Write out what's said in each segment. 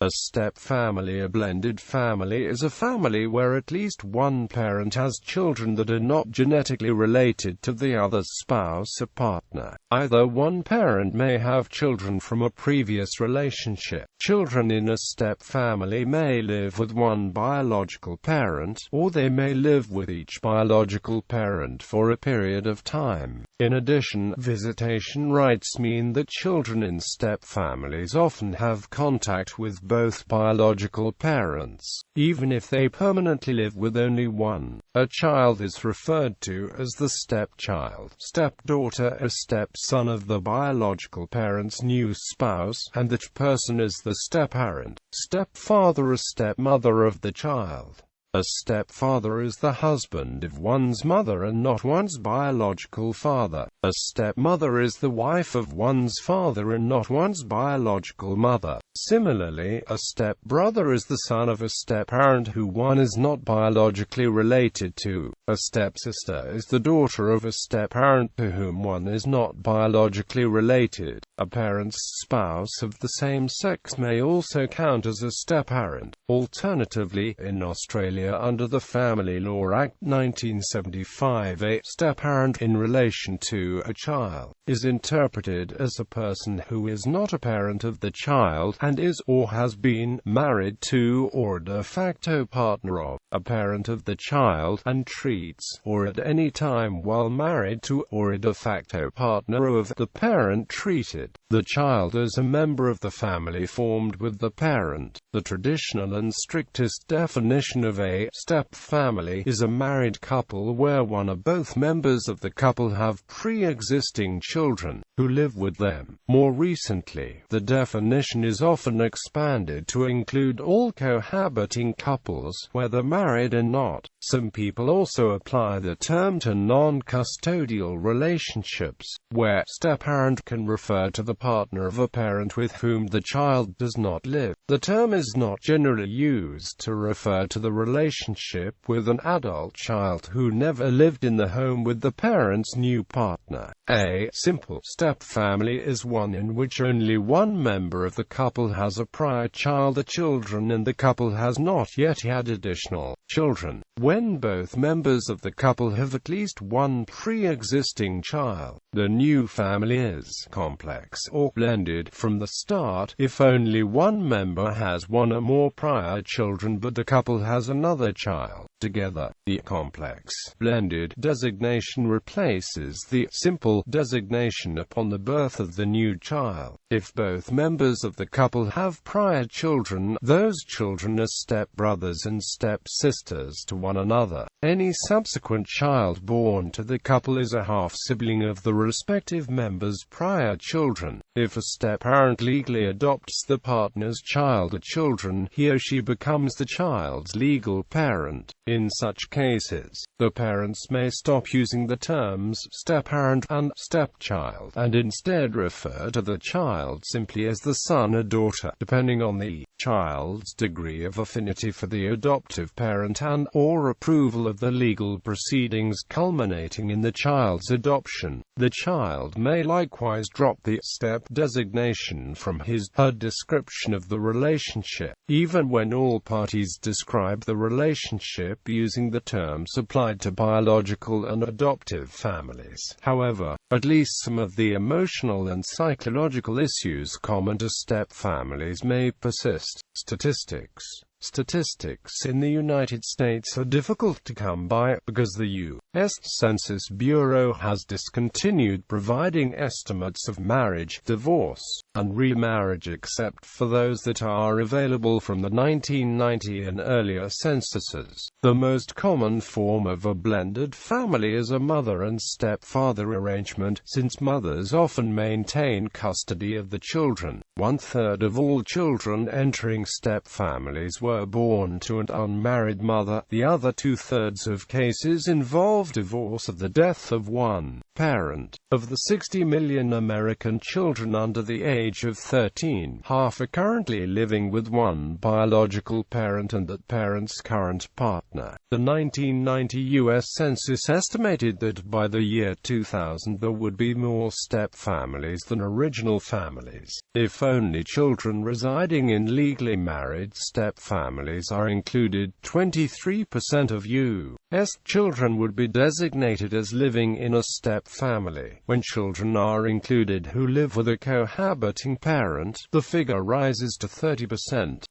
A stepfamily. A blended family is a family where at least one parent has children that are not genetically related to the other's spouse or partner. Either one parent may have children from a previous relationship. Children in a stepfamily may live with one biological parent, or they may live with each biological parent for a period of time. In addition, visitation rights mean that children in stepfamilies often have contact with both biological parents, even if they permanently live with only one. A child is referred to as the stepchild, stepdaughter, a stepson of the biological parent's new spouse, and that person is the stepparent. Stepfather, a stepmother of the child. A stepfather is the husband of one's mother and not one's biological father. A stepmother is the wife of one's father and not one's biological mother. Similarly, a stepbrother is the son of a stepparent who one is not biologically related to. A stepsister is the daughter of a stepparent to whom one is not biologically related. A parent's spouse of the same sex may also count as a stepparent. Alternatively, in Australia, under the Family Law Act 1975, a stepparent in relation to a child is interpreted as a person who is not a parent of the child and is or has been married to or a de facto partner of a parent of the child, and treats, or at any time while married to, or a de facto partner of the parent treated, the child as a member of the family formed with the parent. The traditional and strictest definition of a stepfamily is a married couple where one or both members of the couple have pre-existing children who live with them. More recently, the definition is often expanded to include all cohabiting couples, whether married or not. Some people also apply the term to non-custodial relationships, where stepparent can refer to the partner of a parent with whom the child does not live. The term is not generally used to refer to the relationship with an adult child who never lived in the home with the parent's new partner. A simple stepfamily is one in which only one member of the couple has a prior child or children and the couple has not yet had additional children. When both members of the couple have at least one pre-existing child, the new family is complex or blended from the start. If only one member has one or more prior children but the couple has another child together, the complex blended designation replaces the simple designation upon the birth of the new child. If both members of the couple have prior children, those children are stepbrothers and stepsisters to one another. Any subsequent child born to the couple is a half-sibling of the respective member's prior children. If a stepparent legally adopts the partner's child or children, he or she becomes the child's legal parent. In such cases, the parents may stop using the terms stepparent and stepchild and instead refer to the child simply as the son or daughter, depending on the child's degree of affinity for the adoptive parent and or approval of the legal proceedings culminating in the child's adoption. The child may likewise drop the step designation from his/her description of the relationship, even when all parties describe the relationship using the terms applied to biological and adoptive families. However, at least some of the emotional and psychological issues common to stepfamilies may persist. Statistics in the United States are difficult to come by, because the U.S. Census Bureau has discontinued providing estimates of marriage, divorce, and remarriage except for those that are available from the 1990 and earlier censuses. The most common form of a blended family is a mother and stepfather arrangement, since mothers often maintain custody of the children. 1/3 of all children entering stepfamilies were born to an unmarried mother. The other two-thirds of cases involve divorce or the death of one parent. Of the 60 million American children under the age of 13, half are currently living with one biological parent and that parent's current partner. The 1990 U.S. Census estimated that by the year 2000 there would be more step-families than original families. If only children residing in legally married step-families are included, 23% of U.S. children would be designated as living in a step-family. When children are included who live with a cohabiting parent, the figure rises to 30%.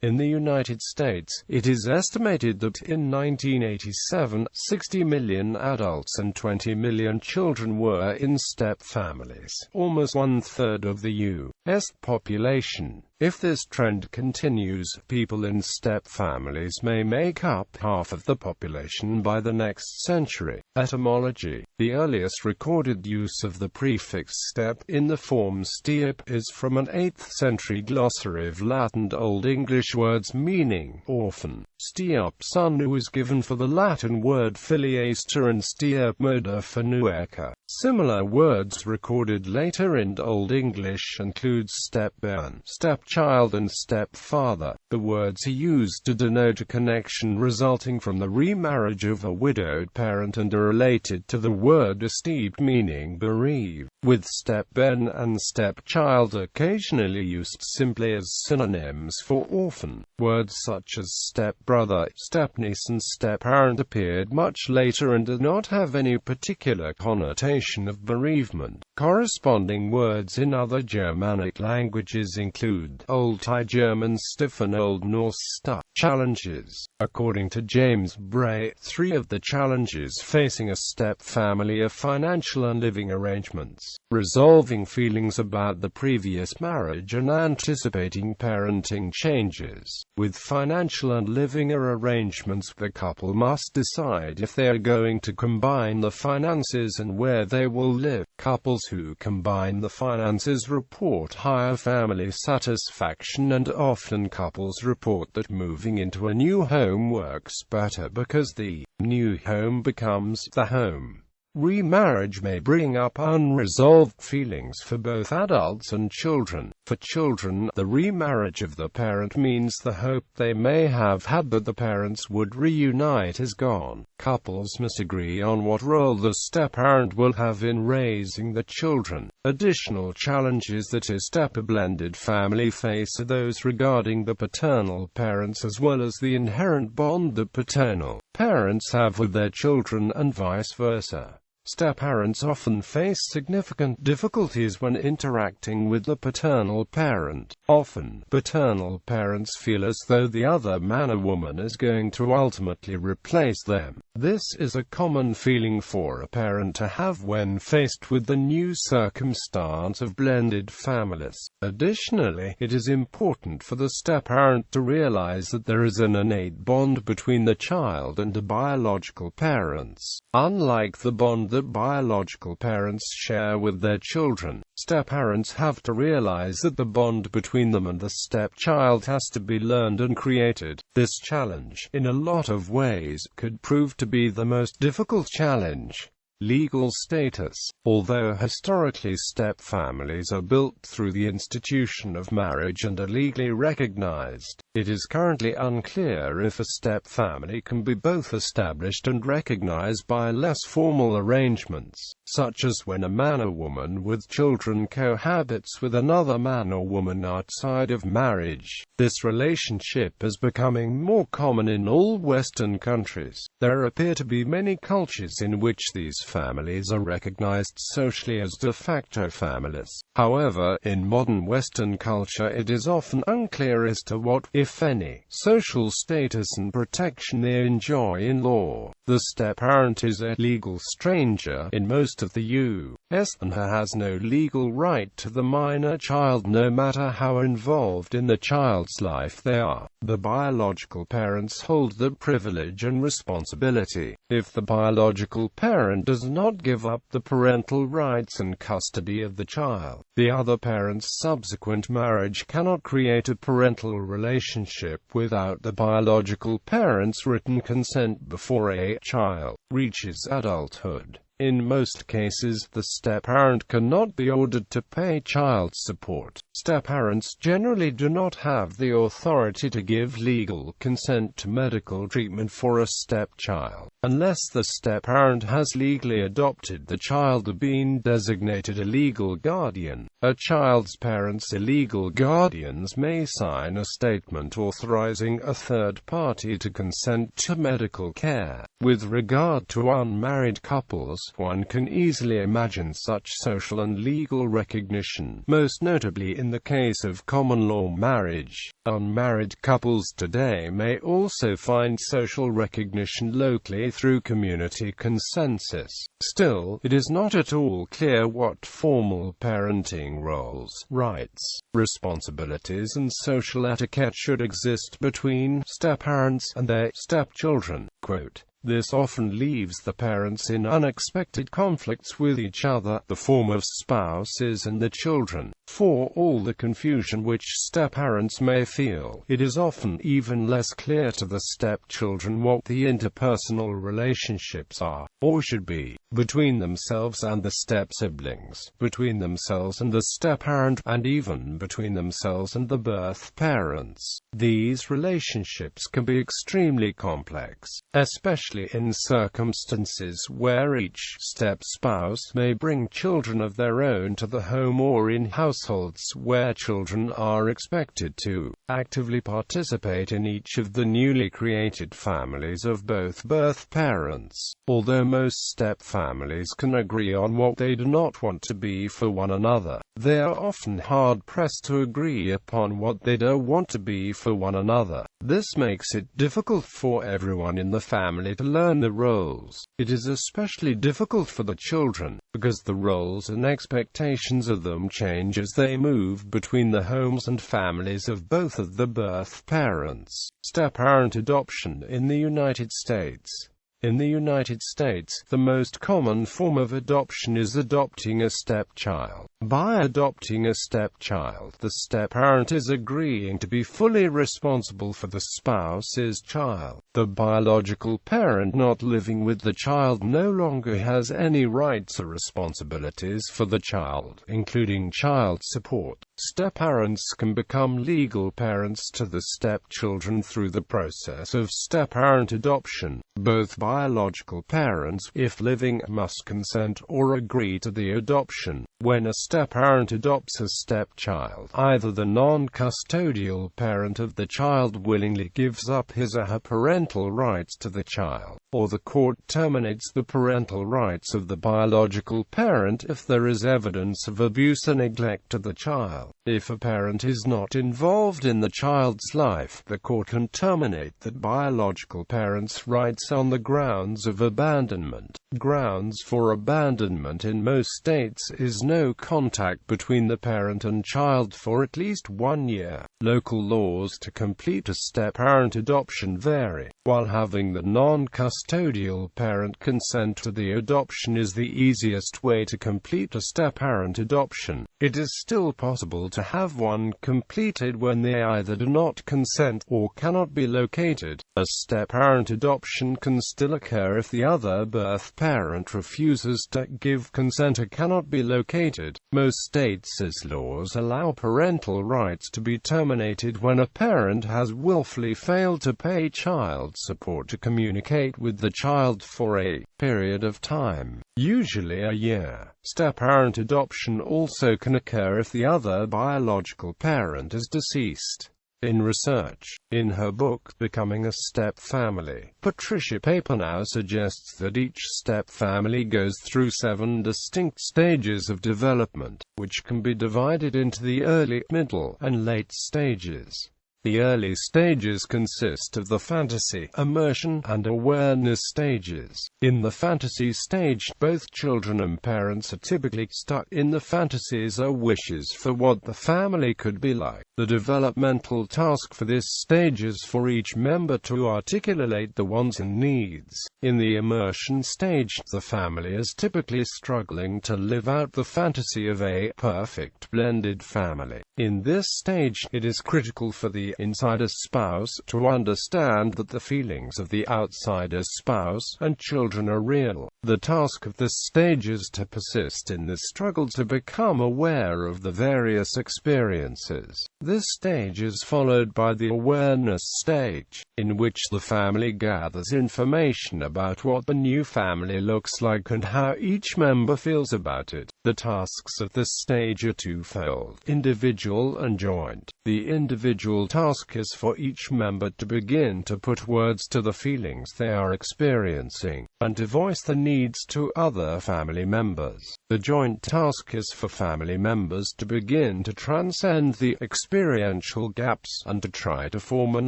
In the United States, it is estimated that in 1987, 60 million adults and 20 million children were in step-families, almost one-third of the U.S. population. If this trend continues, people in step-families may make up half of the population by the next century. Etymology. The earliest recorded use of the prefix step in the form steep is from an 8th-century glossary of Latin Old English words meaning orphan. Steop sunu was given for the Latin word filiaster and steop moda for nueca. Similar words recorded later in Old English include stepbairn, stepchild and stepfather. The words are used to denote a connection resulting from the remarriage of a widowed parent and are related to the word esteeped meaning bereaved, with stepbairn and stepchild occasionally used simply as synonyms for orphan. Words such as stepbrother, stepniece and stepparent appeared much later and do not have any particular connotation of bereavement. Corresponding words in other Germanic languages include Old High German stiff and Old Norse sta. Challenges. According to James Bray, 3 of the challenges facing a step-family are financial and living arrangements, resolving feelings about the previous marriage and anticipating parenting changes. With financial and living arrangements, the couple must decide if they are going to combine the finances and where they will live. Couples who combine the finances report higher family satisfaction, and often couples report that moving into a new home works better because the new home becomes the home. Remarriage may bring up unresolved feelings for both adults and children. For children, the remarriage of the parent means the hope they may have had that the parents would reunite is gone. Couples must agree on what role the step-parent will have in raising the children. Additional challenges that a step-blended family face are those regarding the paternal parents as well as the inherent bond the paternal parents have with their children and vice versa. Step-parents often face significant difficulties when interacting with the paternal parent. Often, paternal parents feel as though the other man or woman is going to ultimately replace them. This is a common feeling for a parent to have when faced with the new circumstance of blended families. Additionally, it is important for the step-parent to realize that there is an innate bond between the child and the biological parents. Unlike the bond that biological parents share with their children, step-parents have to realize that the bond between them and the stepchild has to be learned and created. This challenge, in a lot of ways, could prove to be the most difficult challenge. Legal status. Although historically step-families are built through the institution of marriage and are legally recognized, it is currently unclear if a step-family can be both established and recognized by less formal arrangements, such as when a man or woman with children cohabits with another man or woman outside of marriage. This relationship is becoming more common in all Western countries. There appear to be many cultures in which these families are recognized socially as de facto families. However, in modern Western culture it is often unclear as to what, if any, social status and protection they enjoy in law. The step-parent is a legal stranger in most of the U.S. and has no legal right to the minor child no matter how involved in the child's life they are. The biological parents hold the privilege and responsibility. If the biological parent does not give up the parental rights and custody of the child, the other parent's subsequent marriage cannot create a parental relationship without the biological parent's written consent before a child reaches adulthood. In most cases, the step-parent cannot be ordered to pay child support. Step-parents generally do not have the authority to give legal consent to medical treatment for a step-child, unless the step-parent has legally adopted the child or been designated a legal guardian. A child's parents' illegal guardians may sign a statement authorizing a third party to consent to medical care. With regard to unmarried couples, one can easily imagine such social and legal recognition, most notably in the case of common law marriage. Unmarried couples today may also find social recognition locally through community consensus. Still, it is not at all clear what formal parenting roles, rights, responsibilities and social etiquette should exist between step-parents and their stepchildren. Quote, "This often leaves the parents in unexpected conflicts with each other, the former spouses and the children. For all the confusion which step-parents may feel, it is often even less clear to the step-children what the interpersonal relationships are, or should be, between themselves and the step-siblings, between themselves and the step-parent, and even between themselves and the birth parents. These relationships can be extremely complex, especially in circumstances where each step-spouse may bring children of their own to the home, or in households where children are expected to actively participate in each of the newly created families of both birth parents. Although most step-families can agree on what they do not want to be for one another, they are often hard-pressed to agree upon what they do want to be for one another. This makes it difficult for everyone in the family to learn the roles. It is especially difficult for the children, because the roles and expectations of them change as they move between the homes and families of both of the birth parents. Stepparent adoption in the United States. In the United States, the most common form of adoption is adopting a stepchild. By adopting a stepchild, the stepparent is agreeing to be fully responsible for the spouse's child. The biological parent not living with the child no longer has any rights or responsibilities for the child, including child support. Stepparents can become legal parents to the stepchildren through the process of stepparent adoption. Both biological parents, if living, must consent or agree to the adoption. When a stepparent adopts a stepchild, either the non-custodial parent of the child willingly gives up his or her parental rights to the child, or the court terminates the parental rights of the biological parent if there is evidence of abuse or neglect to the child. If a parent is not involved in the child's life, the court can terminate the biological parent's rights on the grounds of abandonment. Grounds for abandonment in most states is no contact between the parent and child for at least 1 year. Local laws to complete a step-parent adoption vary. While having the non-custodial parent consent to the adoption is the easiest way to complete a step-parent adoption, it is still possible to have one completed when they either do not consent or cannot be located. A step-parent adoption can still occur if the other birth parent refuses to give consent or cannot be located. Most states' laws allow parental rights to be terminated when a parent has willfully failed to pay child support to communicate with the child for a period of time, usually a year. Step-parent adoption also can occur if the other biological parent is deceased. In research, in her book, Becoming a Stepfamily, Patricia Papernow suggests that each stepfamily goes through 7 distinct stages of development, which can be divided into the early, middle, and late stages. The early stages consist of the fantasy, immersion, and awareness stages. In the fantasy stage, both children and parents are typically stuck in the fantasies or wishes for what the family could be like. The developmental task for this stage is for each member to articulate the wants and needs. In the immersion stage, the family is typically struggling to live out the fantasy of a perfect blended family. In this stage, it is critical for the insider spouse to understand that the feelings of the outsider spouse and children are real. The task of this stage is to persist in this struggle to become aware of the various experiences. This stage is followed by the awareness stage, in which the family gathers information about what the new family looks like and how each member feels about it. The tasks of this stage are twofold: individual and joint. The individual task is for each member to begin to put words to the feelings they are experiencing, and to voice the needs to other family members. The joint task is for family members to begin to transcend the experiential gaps, and to try to form an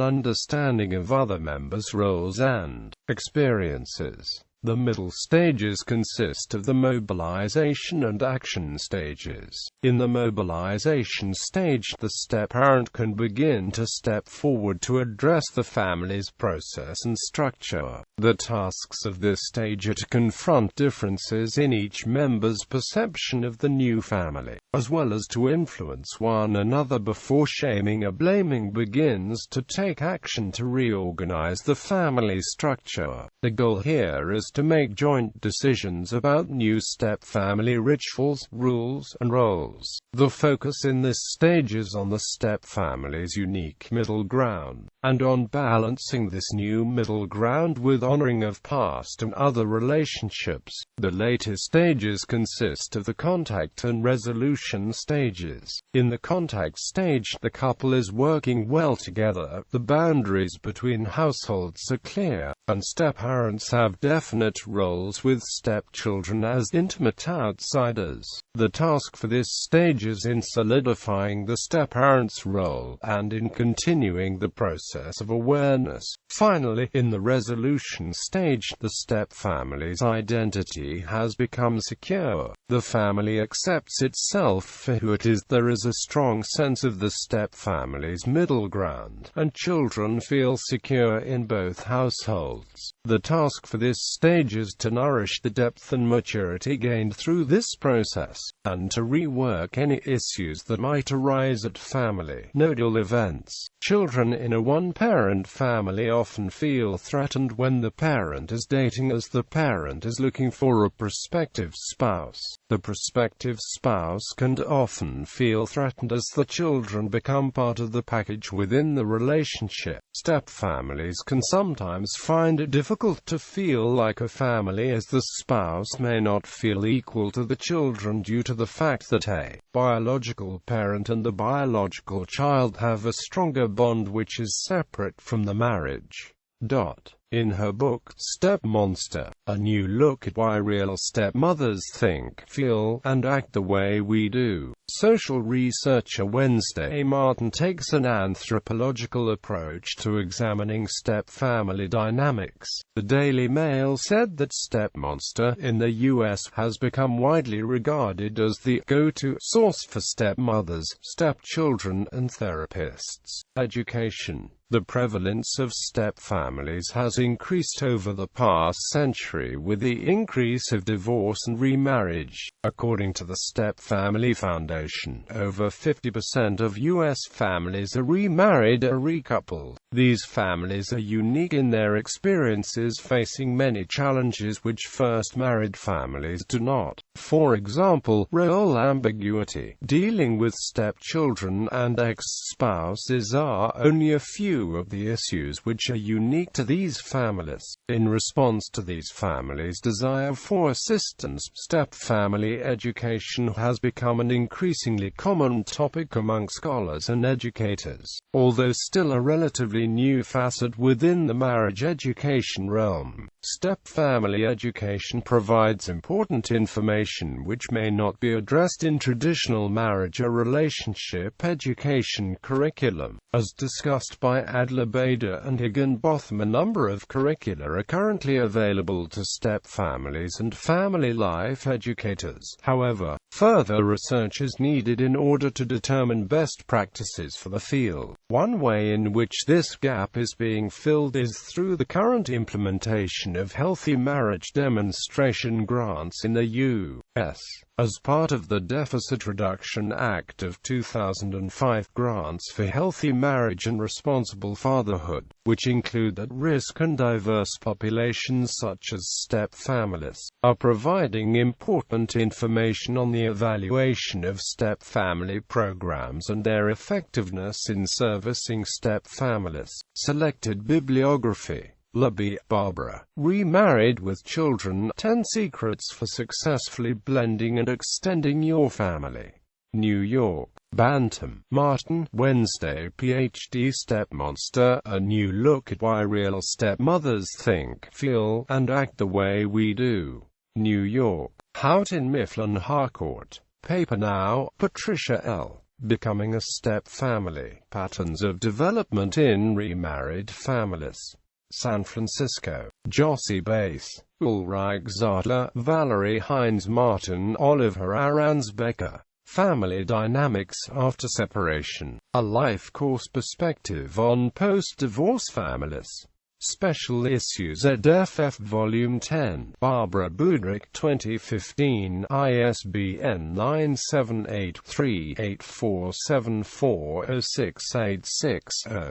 understanding of other members' roles and experiences. The middle stages consist of the mobilization and action stages. In the mobilization stage, the step-parent can begin to step forward to address the family's process and structure. The tasks of this stage are to confront differences in each member's perception of the new family, as well as to influence one another before shaming or blaming begins, to take action to reorganize the family structure. The goal here is to make joint decisions about new step-family rituals, rules, and roles. The focus in this stage is on the step-family's unique middle ground, and on balancing this new middle ground with honoring of past and other relationships. The later stages consist of the contact and resolution stages. In the contact stage, the couple is working well together, the boundaries between households are clear, and step-parents have definite roles with step-children as intimate outsiders. The task for this stage is in solidifying the step-parent's role, and in continuing the process of awareness. Finally, in the resolution stage, the step-family's identity has become secure. The family accepts itself for who it is. There is a strong sense of the step-family's middle ground, and children feel secure in both households. The task for this stage is to nourish the depth and maturity gained through this process, and to rework any issues that might arise at family nodal events. Children in a one-parent family often feel threatened when the parent is dating, as the parent is looking for a prospective spouse. The prospective spouse can often feel threatened as the children become part of the package within the relationship. Step-families can sometimes find it difficult to feel like a family, as the spouse may not feel equal to the children due to the fact that a biological parent and the biological child have a stronger bond which is separate from the marriage. In her book, Step Monster, A New Look at Why Real Stepmothers Think, Feel, and Act the Way We Do, social researcher Wednesday Martin takes an anthropological approach to examining step-family dynamics. The Daily Mail said that Step Monster in the U.S. has become widely regarded as the go-to source for stepmothers, stepchildren, and therapists. Education. The prevalence of step-families has increased over the past century with the increase of divorce and remarriage. According to the Stepfamily Foundation, over 50% of U.S. families are remarried or recoupled. These families are unique in their experiences, facing many challenges which first-married families do not. For example, role ambiguity. Dealing with stepchildren and ex-spouses are only a few of the issues which are unique to these families. In response to these families' desire for assistance, stepfamily education has become an increasingly common topic among scholars and educators. Although still a relatively new facet within the marriage education realm, stepfamily education provides important information evaluation which may not be addressed in traditional marriage or relationship education curriculum. As discussed by Adler Bader and Higginbotham, a number of curricula are currently available to step families and family life educators. However, further research is needed in order to determine best practices for the field. One way in which this gap is being filled is through the current implementation of healthy marriage demonstration grants in the U.S. As part of the Deficit Reduction Act of 2005, grants for healthy marriage and responsible fatherhood, which include at-risk and diverse populations such as step families, are providing important information on the evaluation of step family programs and their effectiveness in servicing step families. Selected bibliography. Libby, Barbara. Remarried with Children: 10 Secrets for Successfully Blending and Extending Your Family. New York. Bantam, Martin, Wednesday. Ph.D. Stepmonster: A New Look at Why Real Stepmothers Think, Feel, and Act the Way We Do. New York. Houghton Mifflin Harcourt. Paper Now. Patricia L. Becoming a Step Family: Patterns of Development in Remarried Families. San Francisco. Jossie Bass, Ulrich Zadler, Valerie Hines Martin, Oliver Aransbecker. Family Dynamics After Separation: A Life Course Perspective on Post-Divorce Families. Special Issues EdFF Volume 10. Barbara Budrick, 2015, ISBN 9783847406860.